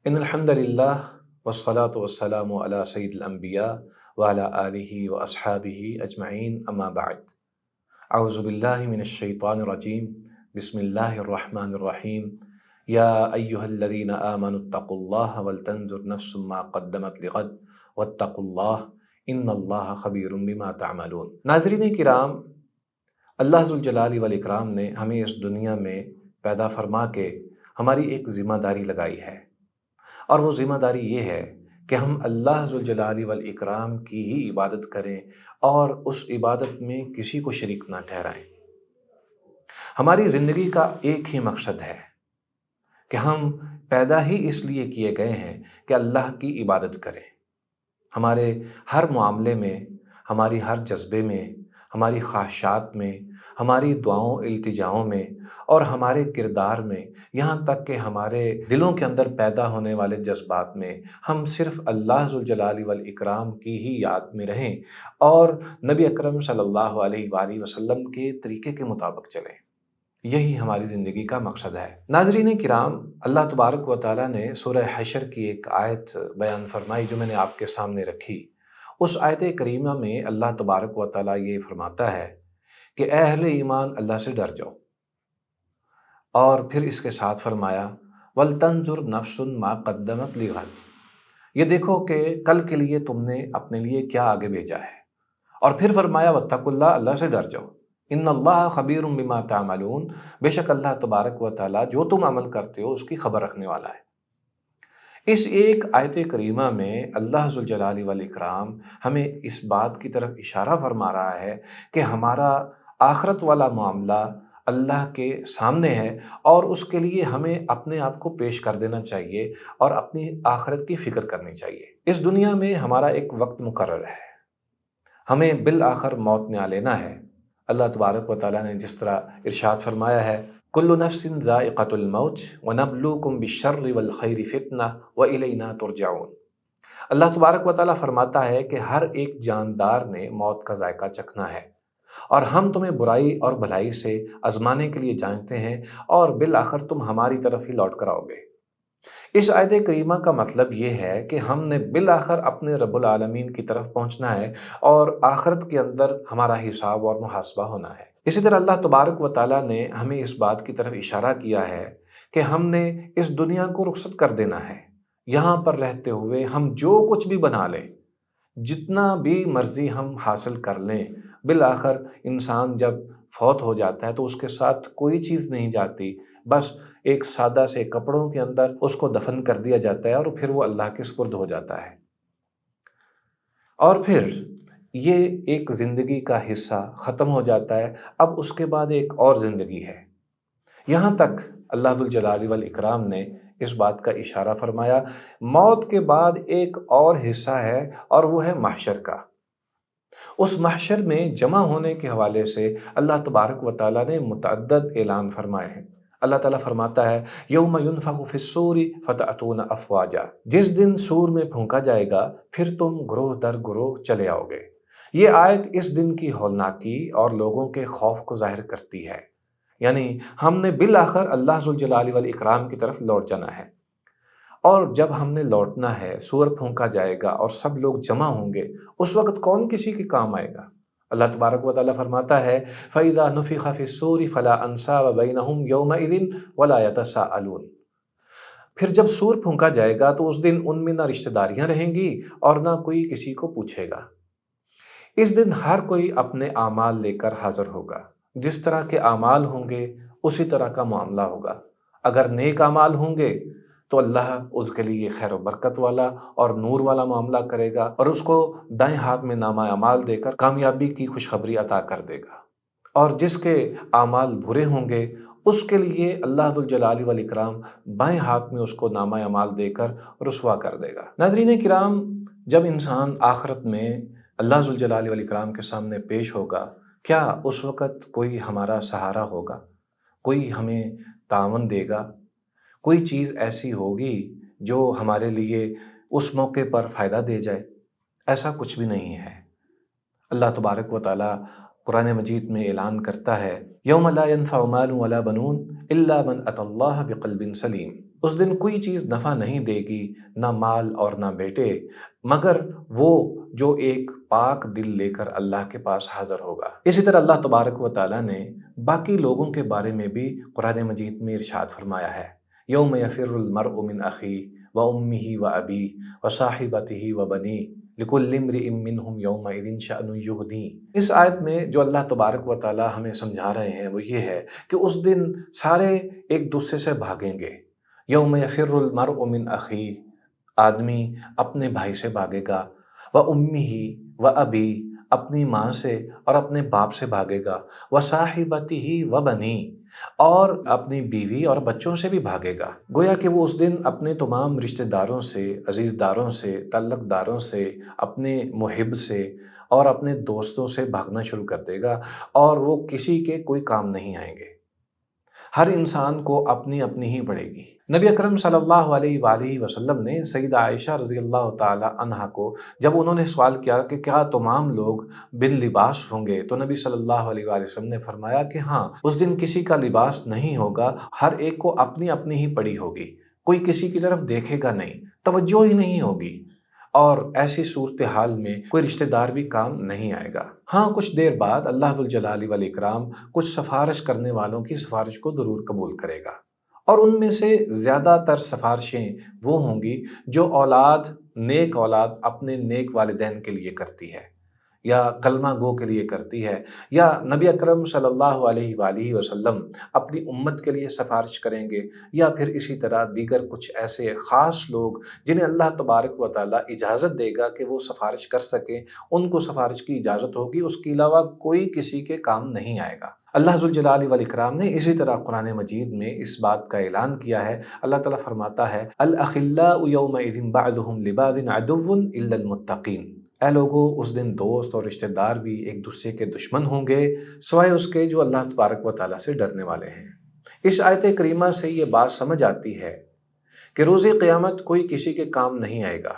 ان الحمد للہ والصلاة والسلام علی سید الانبیاء وعلی آلہ واصحابہ اجمعین اما بعد اعوذ باللہ من الشیطان الرجیم بسم اللہ الرحمن الرحیم یا ایہا الذین آمنوا اتقوا اللہ ولتنظر نفس ما قدمت لغد واتقوا اللہ ان اللہ خبیر بما تعملون۔ ناظرین کرام، اللہ ذوالجلال والاکرام نے ہمیں اس دنیا میں پیدا فرما کے ہماری ایک ذمہ داری لگائی ہے، اور وہ ذمہ داری یہ ہے کہ ہم اللہ ذوالجلال والاکرام کی ہی عبادت کریں اور اس عبادت میں کسی کو شریک نہ ٹھہرائیں۔ ہماری زندگی کا ایک ہی مقصد ہے کہ ہم پیدا ہی اس لیے کیے گئے ہیں کہ اللہ کی عبادت کریں۔ ہمارے ہر معاملے میں، ہماری ہر جذبے میں، ہماری خواہشات میں، ہماری دعاؤں التجاؤں میں اور ہمارے کردار میں، یہاں تک کہ ہمارے دلوں کے اندر پیدا ہونے والے جذبات میں، ہم صرف اللہ ذوالجلال والاکرام کی ہی یاد میں رہیں اور نبی اکرم صلی اللہ علیہ وآلہ وسلم کے طریقے کے مطابق چلیں۔ یہی ہماری زندگی کا مقصد ہے۔ ناظرین کرام، اللہ تبارک و تعالیٰ نے سورہ حشر کی ایک آیت بیان فرمائی جو میں نے آپ کے سامنے رکھی۔ اس آیت کریمہ میں اللہ تبارک و تعالیٰ یہ فرماتا ہے کہ اے اہل ایمان، اللہ سے ڈر جاؤ، اور پھر اس کے ساتھ فرمایا وَلْتَنْظُرْ نَفْسٌ مَا قَدَّمَتْ لِغَدٍ، یہ دیکھو کہ کل کے لیے تم نے اپنے لیے کیا آگے بھیجا ہے، اور پھر فرمایا وَاتَّقُوا اللَّهَ، اللہ سے ڈر جاؤ، ان اللہ خبیر بما تعملون، بے شک اللہ تبارک و تعالیٰ جو تم عمل کرتے ہو اس کی خبر رکھنے والا ہے۔ اس ایک آیت کریمہ میں اللہ ذوالجلال والاکرام ہمیں اس بات کی طرف اشارہ فرما رہا ہے کہ ہمارا آخرت والا معاملہ اللہ کے سامنے ہے، اور اس کے لیے ہمیں اپنے آپ کو پیش کر دینا چاہیے اور اپنی آخرت کی فکر کرنی چاہیے۔ اس دنیا میں ہمارا ایک وقت مقرر ہے، ہمیں بالآخر موت نے آ لینا ہے۔ اللہ تبارک و تعالیٰ نے جس طرح ارشاد فرمایا ہے کل نفس ذائقۃ الموت ونبلوکم بالشر والخیر فتنہ والینا ترجعون۔ اللہ تبارک و تعالیٰ فرماتا ہے کہ ہر ایک جاندار نے موت کا ذائقہ چکھنا ہے، اور ہم تمہیں برائی اور بھلائی سے آزمانے کے لیے جانتے ہیں، اور بالآخر تم ہماری طرف ہی لوٹ کر آؤ گے۔ اس آیت کریمہ کا مطلب یہ ہے کہ ہم نے بالآخر اپنے رب العالمین کی طرف پہنچنا ہے، اور آخرت کے اندر ہمارا حساب اور محاسبہ ہونا ہے۔ اسی طرح اللہ تبارک و تعالیٰ نے ہمیں اس بات کی طرف اشارہ کیا ہے کہ ہم نے اس دنیا کو رخصت کر دینا ہے۔ یہاں پر رہتے ہوئے ہم جو کچھ بھی بنا لیں، جتنا بھی مرضی ہم حاصل کر لیں، بالآخر انسان جب فوت ہو جاتا ہے تو اس کے ساتھ کوئی چیز نہیں جاتی، بس ایک سادہ سے کپڑوں کے اندر اس کو دفن کر دیا جاتا ہے، اور پھر وہ اللہ کے سپرد ہو جاتا ہے۔ اور پھر یہ ایک زندگی کا حصہ ختم ہو جاتا ہے، اب اس کے بعد ایک اور زندگی ہے۔ یہاں تک اللہ ذوالجلال والاکرام نے اس بات کا اشارہ فرمایا موت کے بعد ایک اور حصہ ہے، اور وہ ہے محشر کا۔ اس محشر میں جمع ہونے کے حوالے سے اللہ تبارک و تعالیٰ نے متعدد اعلان فرمائے ہیں۔ اللہ تعالیٰ فرماتا ہے یوم ینفخ فی الصور فتأتون افواجا، جس دن سور میں پھونکا جائے گا پھر تم گروہ در گروہ چلے آؤ گے۔ یہ آیت اس دن کی ہولناکی اور لوگوں کے خوف کو ظاہر کرتی ہے، یعنی ہم نے بالآخر اللہ ذوالجلال والاکرام کی طرف لوٹ جانا ہے، اور جب ہم نے لوٹنا ہے، سور پھونکا جائے گا اور سب لوگ جمع ہوں گے، اس وقت کون کسی کے کام آئے گا؟ اللہ تبارک و تعالیٰ فرماتا ہے فَإِذَا نُفِخَ فِي الصُّورِ فَلَا أَنْسَابَ بَيْنَهُمْ يَوْمَئِذٍ وَلَا يَتَسَاءَلُونَ، پھر جب سور پھونکا جائے گا تو اس دن ان میں نہ رشتہ داریاں رہیں گی اور نہ کوئی کسی کو پوچھے گا۔ اس دن ہر کوئی اپنے اعمال لے کر حاضر ہوگا، جس طرح کے اعمال ہوں گے اسی طرح کا معاملہ ہوگا۔ اگر نیک اعمال ہوں گے تو اللہ اس کے لیے خیر و برکت والا اور نور والا معاملہ کرے گا، اور اس کو دائیں ہاتھ میں نامہ اعمال دے کر کامیابی کی خوشخبری عطا کر دے گا، اور جس کے اعمال برے ہوں گے اس کے لیے اللہ ذوالجلال والاکرام بائیں ہاتھ میں اس کو نامہ اعمال دے کر رسوا کر دے گا۔ ناظرین کرام، جب انسان آخرت میں اللہ ذوالجلال والاکرام کے سامنے پیش ہوگا، کیا اس وقت کوئی ہمارا سہارا ہوگا؟ کوئی ہمیں تعاون دے گا؟ کوئی چیز ایسی ہوگی جو ہمارے لیے اس موقع پر فائدہ دے جائے؟ ایسا کچھ بھی نہیں ہے۔ اللہ تبارک و تعالیٰ قرآن مجید میں اعلان کرتا ہے یوم لا ينفع مال ولا بنون الا من اتى اللہ بقلب سلیم، اس دن کوئی چیز نفع نہیں دے گی، نہ مال اور نہ بیٹے، مگر وہ جو ایک پاک دل لے کر اللہ کے پاس حاضر ہوگا۔ اسی طرح اللہ تبارک و تعالیٰ نے باقی لوگوں کے بارے میں بھی قرآن مجید میں ارشاد فرمایا ہے، یوم یفر المرء من اخیہ و امہ و ابی و صاحبتہ و بنی لکل امرئ منہم یومئذ شأن یغنیہ۔ اس آیت میں جو اللہ تبارک و تعالیٰ ہمیں سمجھا رہے ہیں وہ یہ ہے کہ اس دن سارے ایک دوسرے سے بھاگیں گے۔ یوم یفر المرء من اخیہ، آدمی اپنے بھائی سے بھاگے گا، و امہ و ابی، اپنی ماں سے اور اپنے باپ سے بھاگے گا، و صاحبتہ و بنی، اور اپنی بیوی اور بچوں سے بھی بھاگے گا۔ گویا کہ وہ اس دن اپنے تمام رشتہ داروں سے، عزیز داروں سے، تعلق داروں سے، اپنے محب سے اور اپنے دوستوں سے بھاگنا شروع کر دے گا، اور وہ کسی کے کوئی کام نہیں آئیں گے۔ ہر انسان کو اپنی اپنی ہی پڑے گی۔ نبی اکرم صلی اللہ علیہ وآلہ وسلم نے سیدہ عائشہ رضی اللہ تعالی عنہا کو جب انہوں نے سوال کیا کہ کیا تمام لوگ بن لباس ہوں گے، تو نبی صلی اللہ علیہ وآلہ وسلم نے فرمایا کہ ہاں، اس دن کسی کا لباس نہیں ہوگا، ہر ایک کو اپنی اپنی ہی پڑی ہوگی، کوئی کسی کی طرف دیکھے گا نہیں، توجہ ہی نہیں ہوگی، اور ایسی صورتحال میں کوئی رشتہ دار بھی کام نہیں آئے گا۔ ہاں، کچھ دیر بعد اللہ ذوالجلال والاکرام کچھ سفارش کرنے والوں کی سفارش کو ضرور قبول کرے گا، اور ان میں سے زیادہ تر سفارشیں وہ ہوں گی جو نیک اولاد اپنے نیک والدین کے لیے کرتی ہے، یا کلمہ گو کے لیے کرتی ہے، یا نبی اکرم صلی اللہ علیہ وآلہ وسلم اپنی امت کے لیے سفارش کریں گے، یا پھر اسی طرح دیگر کچھ ایسے خاص لوگ جنہیں اللہ تبارک و تعالیٰ اجازت دے گا کہ وہ سفارش کر سکیں، ان کو سفارش کی اجازت ہوگی، اس کے علاوہ کوئی کسی کے کام نہیں آئے گا۔ اللہ ذوالجلال والاکرام نے اسی طرح قرآن مجید میں اس بات کا اعلان کیا ہے۔ اللہ تعالیٰ فرماتا ہے، الاخلاء یومئذ بعضهم لبعض عدو الا المتقین۔ اے لوگو، اس دن دوست اور رشتہ دار بھی ایک دوسرے کے دشمن ہوں گے، سوائے اس کے جو اللہ تبارک و تعالیٰ سے ڈرنے والے ہیں۔ اس آیت کریمہ سے یہ بات سمجھ آتی ہے کہ روز قیامت کوئی کسی کے کام نہیں آئے گا۔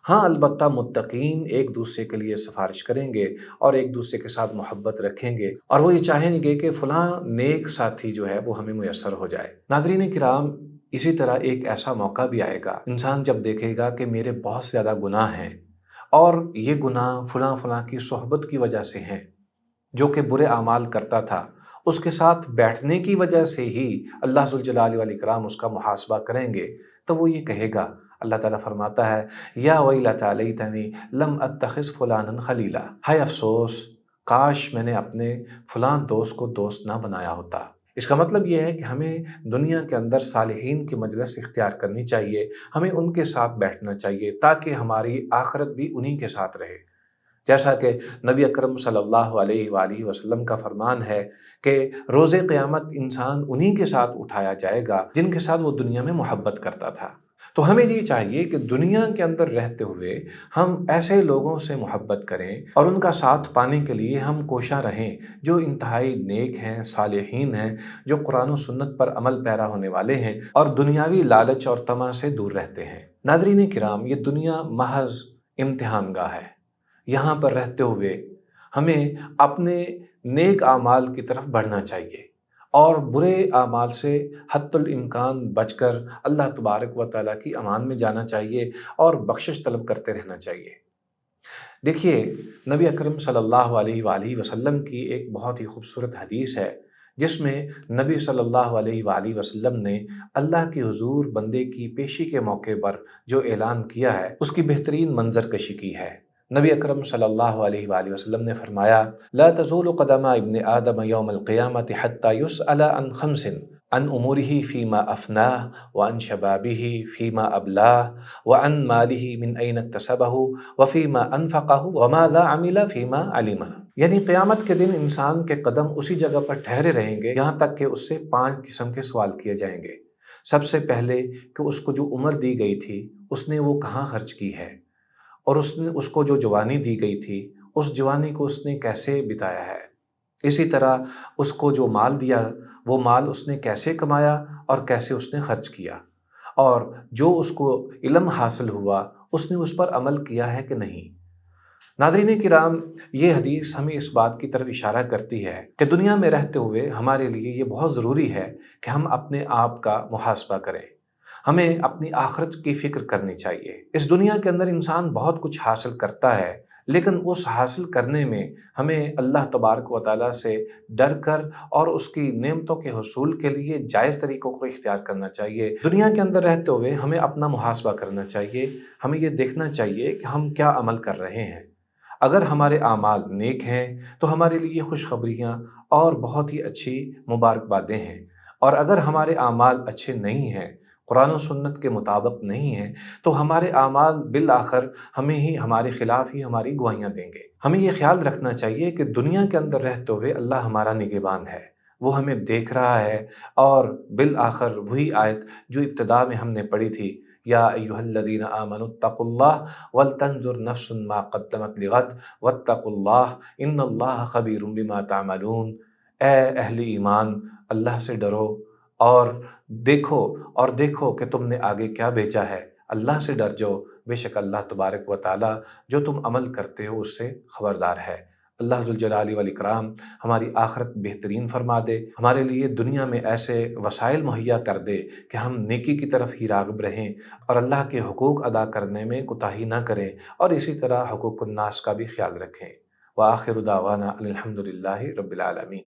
ہاں، البتہ متقین ایک دوسرے کے لیے سفارش کریں گے اور ایک دوسرے کے ساتھ محبت رکھیں گے، اور وہ یہ چاہیں گے کہ فلاں نیک ساتھی جو ہے وہ ہمیں میسر ہو جائے۔ ناظرین کرام، اسی طرح ایک ایسا موقع بھی آئے گا، انسان جب دیکھے گا کہ میرے بہت زیادہ گناہ ہیں، اور یہ گناہ فلاں فلاں کی صحبت کی وجہ سے ہیں، جو کہ برے اعمال کرتا تھا، اس کے ساتھ بیٹھنے کی وجہ سے ہی اللہ ذوالجلال والاکرام اس کا محاسبہ کریں گے، تو وہ یہ کہے گا، اللہ تعالیٰ فرماتا ہے، یا ویلتی لیتنی لم اتخذ فلانا خلیلا، ہائے افسوس، کاش میں نے اپنے فلاں دوست کو دوست نہ بنایا ہوتا۔ اس کا مطلب یہ ہے کہ ہمیں دنیا کے اندر صالحین کی مجلس اختیار کرنی چاہیے، ہمیں ان کے ساتھ بیٹھنا چاہیے تاکہ ہماری آخرت بھی انہی کے ساتھ رہے۔ جیسا کہ نبی اکرم صلی اللہ علیہ وآلہ وسلم کا فرمان ہے کہ روز قیامت انسان انہی کے ساتھ اٹھایا جائے گا جن کے ساتھ وہ دنیا میں محبت کرتا تھا۔ تو ہمیں یہ چاہیے کہ دنیا کے اندر رہتے ہوئے ہم ایسے لوگوں سے محبت کریں اور ان کا ساتھ پانے کے لیے ہم کوشاں رہیں جو انتہائی نیک ہیں، صالحین ہیں، جو قرآن و سنت پر عمل پیرا ہونے والے ہیں اور دنیاوی لالچ اور طمع سے دور رہتے ہیں۔ ناظرین کرام، یہ دنیا محض امتحان گاہ ہے۔ یہاں پر رہتے ہوئے ہمیں اپنے نیک اعمال کی طرف بڑھنا چاہیے اور برے اعمال سے حتی الامکان بچ کر اللہ تبارک و تعالیٰ کی امان میں جانا چاہیے اور بخشش طلب کرتے رہنا چاہیے۔ دیکھیے، نبی اکرم صلی اللہ علیہ وآلہ وسلم کی ایک بہت ہی خوبصورت حدیث ہے جس میں نبی صلی اللہ علیہ وآلہ وسلم نے اللہ کی حضور بندے کی پیشی کے موقع پر جو اعلان کیا ہے اس کی بہترین منظر کشی کی ہے۔ نبی اکرم صلی اللہ علیہ وآلہ وسلم نے فرمایا، لا تزول قدم ابن آدم یوم القیامت حتی یسأل عن خمس، عن امورہ فیما افناہ، وعن شبابہ فیما ابلاہ، وعن مالہ من این اکتسبہ، وفیما انفقہ، وماذا عمل فیما علمہ۔ یعنی قیامت کے دن انسان کے قدم اسی جگہ پر ٹھہرے رہیں گے یہاں تک کہ اس سے 5 قسم کے سوال کیے جائیں گے۔ سب سے پہلے کہ اس کو جو عمر دی گئی تھی اس نے وہ کہاں خرچ کی ہے، اور اس کو جو جوانی دی گئی تھی اس جوانی کو اس نے کیسے بتایا ہے۔ اسی طرح اس کو جو مال دیا وہ مال اس نے کیسے کمایا اور کیسے اس نے خرچ کیا، اور جو اس کو علم حاصل ہوا اس نے اس پر عمل کیا ہے کہ نہیں۔ ناظرین کرام، یہ حدیث ہمیں اس بات کی طرف اشارہ کرتی ہے کہ دنیا میں رہتے ہوئے ہمارے لیے یہ بہت ضروری ہے کہ ہم اپنے آپ کا محاسبہ کریں، ہمیں اپنی آخرت کی فکر کرنی چاہیے۔ اس دنیا کے اندر انسان بہت کچھ حاصل کرتا ہے، لیکن اس حاصل کرنے میں ہمیں اللہ تبارک و تعالیٰ سے ڈر کر اور اس کی نعمتوں کے حصول کے لیے جائز طریقوں کو اختیار کرنا چاہیے۔ دنیا کے اندر رہتے ہوئے ہمیں اپنا محاسبہ کرنا چاہیے، ہمیں یہ دیکھنا چاہیے کہ ہم کیا عمل کر رہے ہیں۔ اگر ہمارے اعمال نیک ہیں تو ہمارے لیے خوشخبریاں اور بہت ہی اچھی مبارکبادیں ہیں، اور اگر ہمارے اعمال اچھے نہیں ہیں، قرآن و سنت کے مطابق نہیں ہیں، تو ہمارے اعمال بالآخر ہمیں ہی ہمارے خلاف ہی ہماری گواہیاں دیں گے۔ ہمیں یہ خیال رکھنا چاہیے کہ دنیا کے اندر رہتے ہوئے اللہ ہمارا نگہبان ہے، وہ ہمیں دیکھ رہا ہے، اور بالآخر وہی آیت جو ابتدا میں ہم نے پڑھی تھی، یا ایھا الذین آمنوا اتقوا اللہ ولتنظر نفس ما قدمت لغد واتقوا اللہ ان اللہ خبیر بما تعملون۔ اے اہل ایمان، اللہ سے ڈرو اور دیکھو کہ تم نے آگے کیا بھیجا ہے۔ اللہ سے ڈر جاؤ، بے شک اللہ تبارک و تعالیٰ جو تم عمل کرتے ہو اس سے خبردار ہے۔ اللہ ذوالجلال والاکرام ہماری آخرت بہترین فرما دے، ہمارے لیے دنیا میں ایسے وسائل مہیا کر دے کہ ہم نیکی کی طرف ہی راغب رہیں اور اللہ کے حقوق ادا کرنے میں کوتاہی نہ کریں، اور اسی طرح حقوق الناس کا بھی خیال رکھیں۔ وآخر دعوانا ان الحمد للہ رب العالمین۔